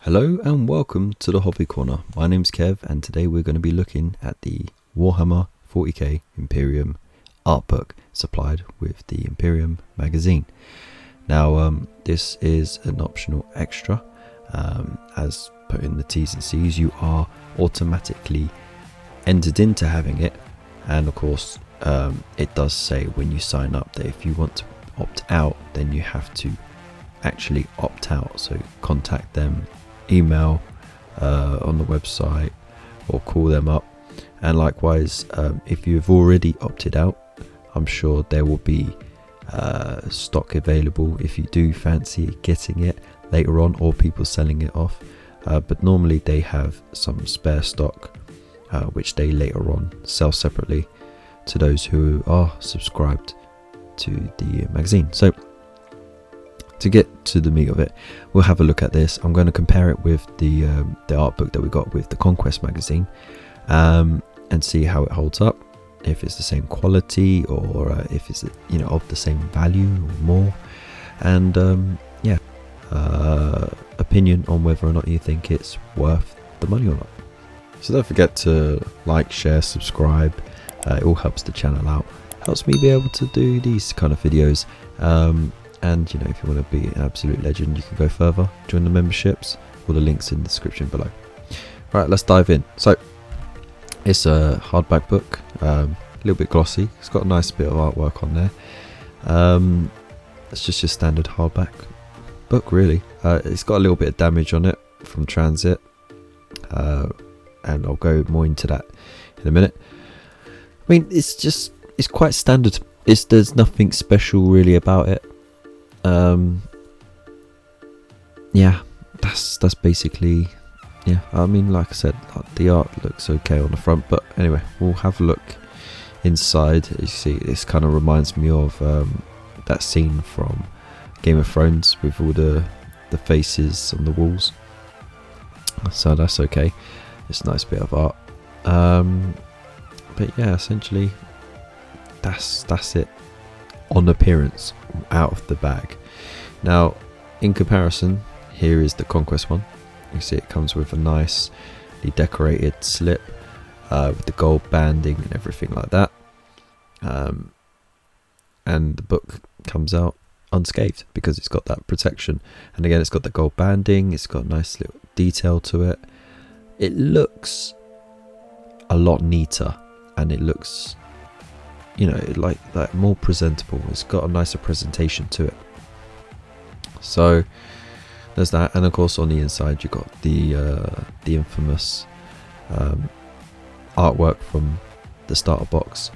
Hello and welcome to the Hobby Corner. My name's Kev and today we're going to be looking at the Warhammer 40k Imperium art book supplied with the Imperium magazine. Now this is an optional extra. As put in the T's and C's, you are automatically entered into having it, and of course it does say when you sign up that if you want to opt out, then you have to actually opt out, so contact them, email on the website or call them up. And likewise, if you've already opted out, I'm sure there will be stock available if you do fancy getting it later on, or people selling it off, but normally they have some spare stock which they later on sell separately to those who are subscribed to the magazine. So to get to the meat of it, we'll have a look at this. I'm going to compare it with the art book that we got with the Conquest magazine, and see how it holds up, if it's the same quality or if it's of the same value or more, and opinion on whether or not you think it's worth the money or not. So don't forget to like, share, subscribe. It all helps the channel out, helps me be able to do these kind of videos. And if you want to be an absolute legend, you can go further, join the memberships. All the links in the description below. Right, let's dive in. So it's a hardback book, a little bit glossy. It's got a nice bit of artwork on there. It's just your standard hardback book, really. It's got a little bit of damage on it from transit, and I'll go more into that in a minute. I mean, it's quite standard. There's nothing special really about it. That's basically, I mean, like I said, the art looks okay on the front, but anyway, we'll have a look inside. You see, this kind of reminds me of that scene from Game of Thrones with all the faces on the walls, so that's okay. It's a nice bit of art, but yeah, essentially that's it on appearance out of the bag. Now in comparison, here is the Conquest one. You see it comes with a nicely decorated slip with the gold banding and everything like that, and the book comes out unscathed because it's got that protection. And again, it's got the gold banding, it's got a nice little detail to it. It looks a lot neater, and it looks like more presentable. It's got a nicer presentation to it. So there's that, and of course on the inside you got the infamous artwork from the starter box.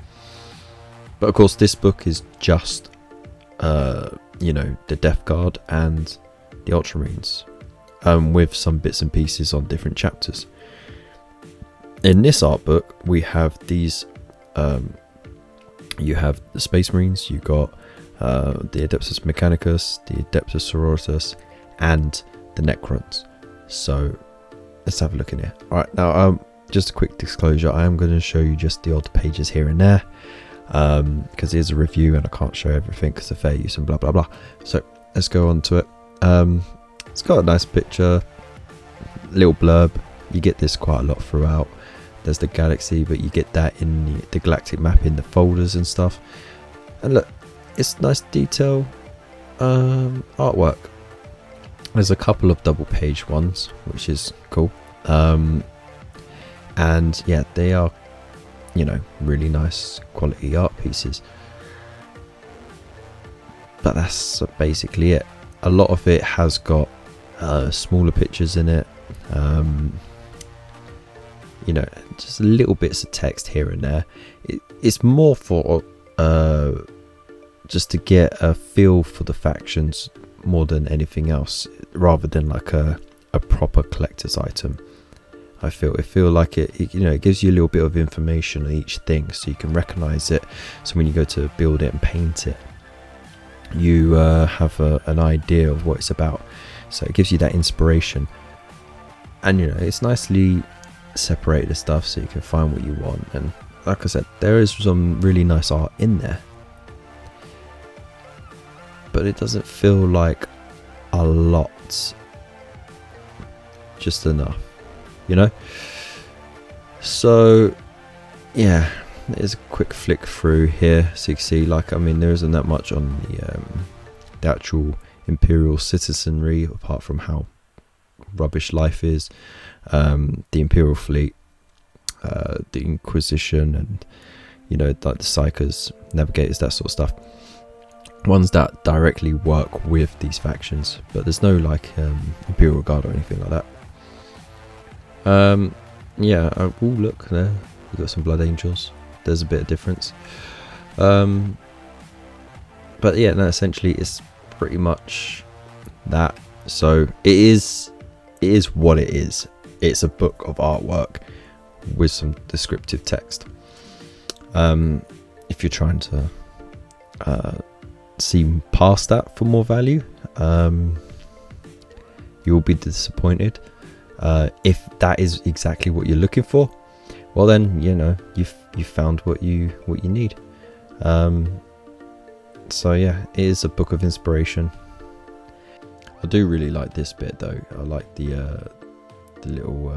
But of course this book is just the Death Guard and the Ultramarines, with some bits and pieces on different chapters. In this art book we have these you have the Space Marines, you got the Adeptus Mechanicus, the Adeptus Sororitas, and the Necrons. So let's have a look in here. Alright, now just a quick disclosure, I am going to show you just the odd pages here and there, because it is a review and I can't show everything because of fair use and blah blah blah. So let's go on to it. It's got a nice picture, little blurb. You get this quite a lot throughout. There's the galaxy, but you get that in the galactic map in the folders and stuff. And look, it's nice detail artwork. There's a couple of double page ones, which is cool. And yeah, they are really nice quality art pieces. But that's basically it. A lot of it has got smaller pictures in it, just little bits of text here and there. It's more for just to get a feel for the factions more than anything else, rather than like a proper collector's item. I feel like it gives you a little bit of information on each thing, so you can recognize it. So when you go to build it and paint it, you have an idea of what it's about. So it gives you that inspiration, and it's nicely separated the stuff so you can find what you want. And like I said, there is some really nice art in there, but it doesn't feel like a lot just enough, you know. So yeah, there's a quick flick through here, so you can see, like, I mean, there isn't that much on the actual Imperial citizenry, apart from how rubbish life is, the Imperial fleet, the Inquisition, and, you know, like the Psychers, Navigators, that sort of stuff. Ones that directly work with these factions, but there's no like Imperial Guard or anything like that. Yeah, oh look there, we've got some Blood Angels. There's a bit of difference. But yeah, no, essentially it's pretty much that. So it is what it is. It's a book of artwork with some descriptive text. If you're trying to see past that for more value, you'll be disappointed. If that is exactly what you're looking for, well then, you know, you've found what you need. So yeah, it is a book of inspiration. I do really like this bit though. I like the little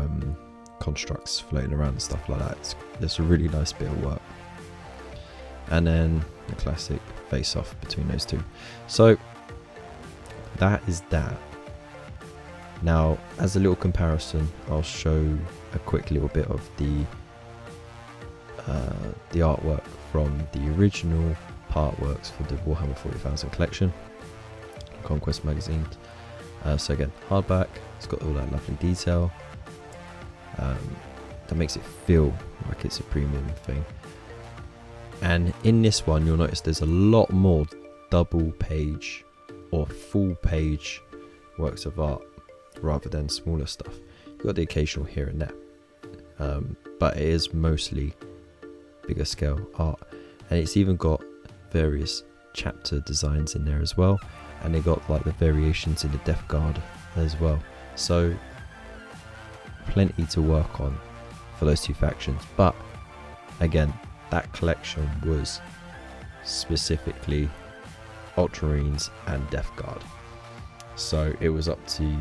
constructs floating around and stuff like that. It's a really nice bit of work. And then the classic face off between those two. So that is that. Now, as a little comparison, I'll show a quick little bit of the artwork from the original part works for the Warhammer 40,000 collection, Conquest magazine. So again, hardback, it's got all that lovely detail that makes it feel like it's a premium thing. And in this one, you'll notice there's a lot more double page or full page works of art rather than smaller stuff. You've got the occasional here and there, but it is mostly bigger scale art, and it's even got various chapter designs in there as well, and they got like the variations in the Death Guard as well. So plenty to work on for those two factions. But again, that collection was specifically Ultramarines and Death Guard, so it was up to you.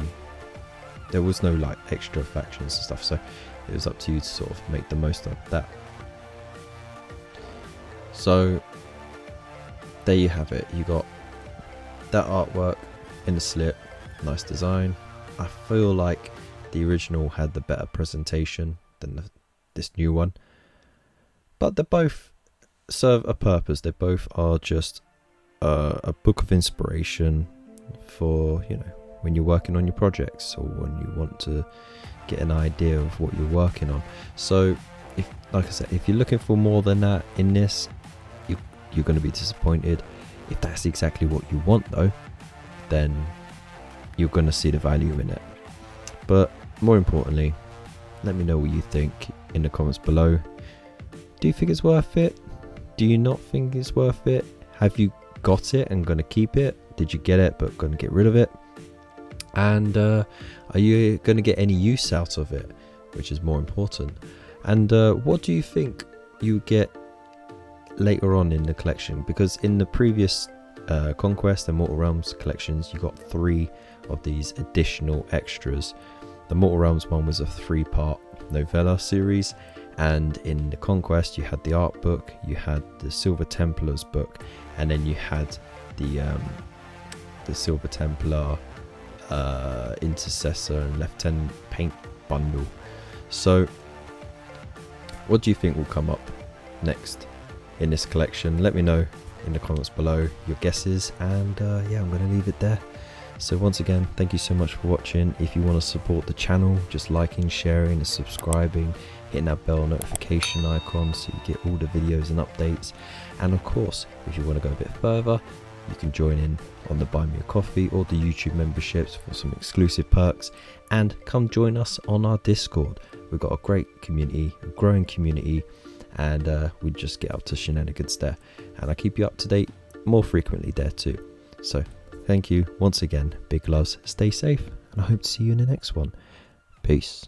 There was no like extra factions and stuff, so it was up to you to sort of make the most of that. So there you have it. You got that artwork in the slip, nice design. I feel like the original had the better presentation than this new one, but they both serve a purpose. They both are just a book of inspiration for, you know, when you're working on your projects or when you want to get an idea of what you're working on. So if, like I said, if you're looking for more than that in this, you're going to be disappointed. If that's exactly what you want though, then you're going to see the value in it. But more importantly, let me know what you think in the comments below. Do you think it's worth it? Do you not think it's worth it? Have you got it and going to keep it? Did you get it but going to get rid of it? And are you going to get any use out of it, which is more important? And what do you think you get later on in the collection? Because in the previous Conquest and Mortal Realms collections, you got 3 of these additional extras. The Mortal Realms one was a 3-part novella series, and in the Conquest you had the art book, you had the Silver Templars book, and then you had the Silver Templar Intercessor and Lieutenant paint bundle. So what do you think will come up next in this collection? Let me know in the comments below your guesses, and yeah, I'm going to leave it there. So once again, thank you so much for watching. If you want to support the channel, just liking, sharing and subscribing, hitting that bell notification icon so you get all the videos and updates. And of course, if you want to go a bit further, you can join in on the Buy Me a Coffee or the YouTube memberships for some exclusive perks, and come join us on our Discord. We've got a great community, a growing community, and we just get up to shenanigans there, and I keep you up to date more frequently there too. So thank you once again, big loves, stay safe, and I hope to see you in the next one. Peace.